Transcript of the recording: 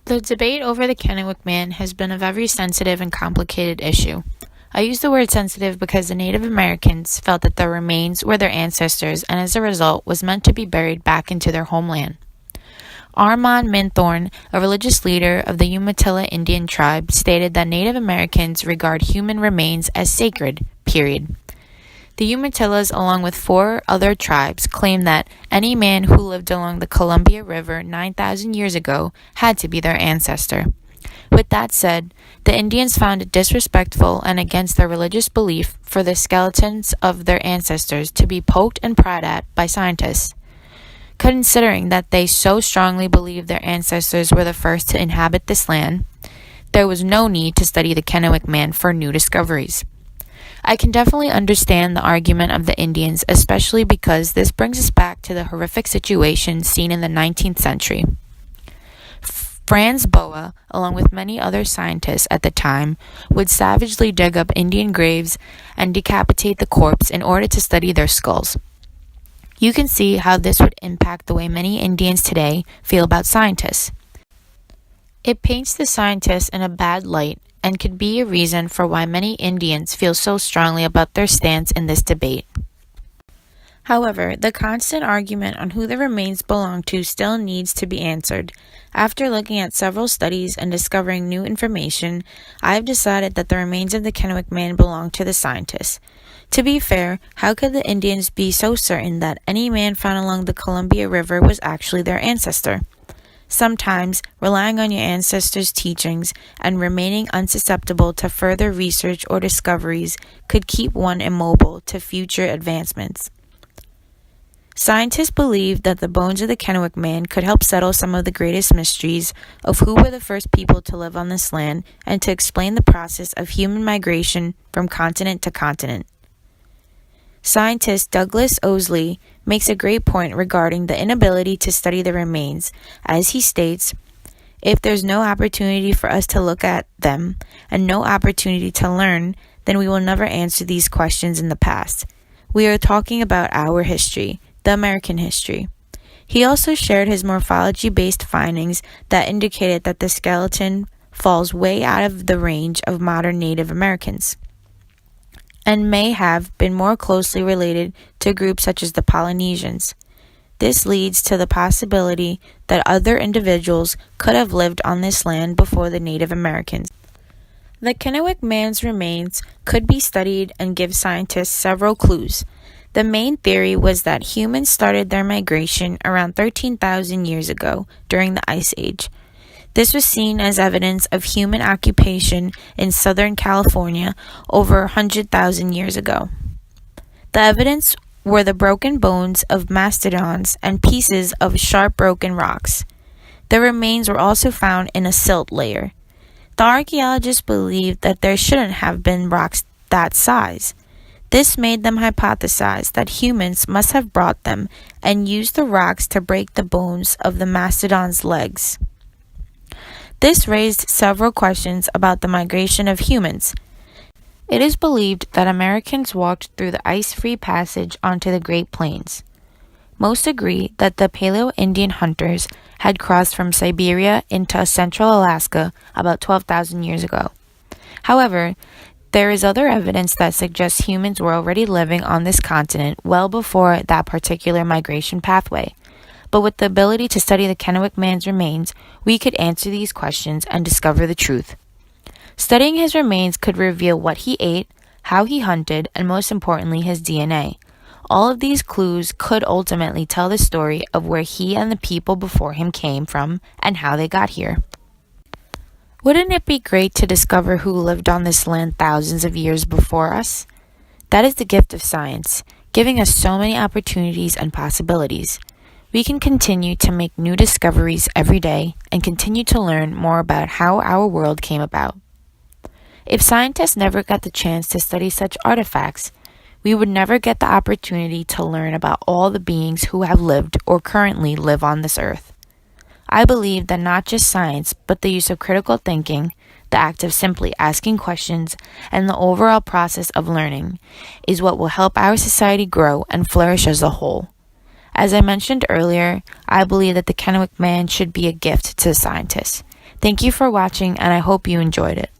The debate over the Kennewick Man has been a very sensitive and complicated issue. I use the word sensitive because the Native Americans felt that their remains were their ancestors and as a result was meant to be buried back into their homeland. Armand Minthorn, a religious leader of the Umatilla Indian tribe, stated that Native Americans regard human remains as sacred, period. The Umatillas, along with 4 other tribes, claim that any man who lived along the Columbia River 9,000 years ago had to be their ancestor. With that said, the Indians found it disrespectful and against their religious belief for the skeletons of their ancestors to be poked and pried at by scientists. Considering that they so strongly believed their ancestors were the first to inhabit this land, there was no need to study the Kennewick Man for new discoveries. I can definitely understand the argument of the Indians, especially because this brings us back to the horrific situation seen in the 19th century. Franz Boas, along with many other scientists at the time, would savagely dig up Indian graves and decapitate the corpse in order to study their skulls. You can see how this would impact the way many Indians today feel about scientists. It paints the scientists in a bad light and could be a reason for why many Indians feel so strongly about their stance in this debate. However, the constant argument on who the remains belong to still needs to be answered. After looking at several studies and discovering new information, I have decided that the remains of the Kennewick Man belong to the scientists. To be fair, how could the Indians be so certain that any man found along the Columbia River was actually their ancestor? Sometimes, relying on your ancestors' teachings and remaining unsusceptible to further research or discoveries could keep one immobile to future advancements. Scientists believe that the bones of the Kennewick Man could help settle some of the greatest mysteries of who were the first people to live on this land and to explain the process of human migration from continent to continent. Scientist Douglas Owsley makes a great point regarding the inability to study the remains, as he states, "If there's no opportunity for us to look at them and no opportunity to learn, then we will never answer these questions in the past. We are talking about our history, the American history." He also shared his morphology-based findings that indicated that the skeleton falls way out of the range of modern Native Americans, and may have been more closely related to groups such as the Polynesians. This leads to the possibility that other individuals could have lived on this land before the Native Americans. The Kennewick Man's remains could be studied and give scientists several clues. The main theory was that humans started their migration around 13,000 years ago during the Ice Age. This was seen as evidence of human occupation in Southern California over 100,000 years ago. The evidence were the broken bones of mastodons and pieces of sharp broken rocks. The remains were also found in a silt layer. The archaeologists believed that there shouldn't have been rocks that size. This made them hypothesize that humans must have brought them and used the rocks to break the bones of the mastodon's legs. This raised several questions about the migration of humans. It is believed that Americans walked through the ice-free passage onto the Great Plains. Most agree that the Paleo-Indian hunters had crossed from Siberia into central Alaska about 12,000 years ago. However, there is other evidence that suggests humans were already living on this continent well before that particular migration pathway. But with the ability to study the Kennewick Man's remains, we could answer these questions and discover the truth. Studying his remains could reveal what he ate, how he hunted, and most importantly, his DNA. All of these clues could ultimately tell the story of where he and the people before him came from and how they got here. Wouldn't it be great to discover who lived on this land thousands of years before us? That is the gift of science, giving us so many opportunities and possibilities. We can continue to make new discoveries every day and continue to learn more about how our world came about. If scientists never got the chance to study such artifacts, we would never get the opportunity to learn about all the beings who have lived or currently live on this earth. I believe that not just science, but the use of critical thinking, the act of simply asking questions, and the overall process of learning is what will help our society grow and flourish as a whole. As I mentioned earlier, I believe that the Kennewick Man should be a gift to scientists. Thank you for watching, and I hope you enjoyed it.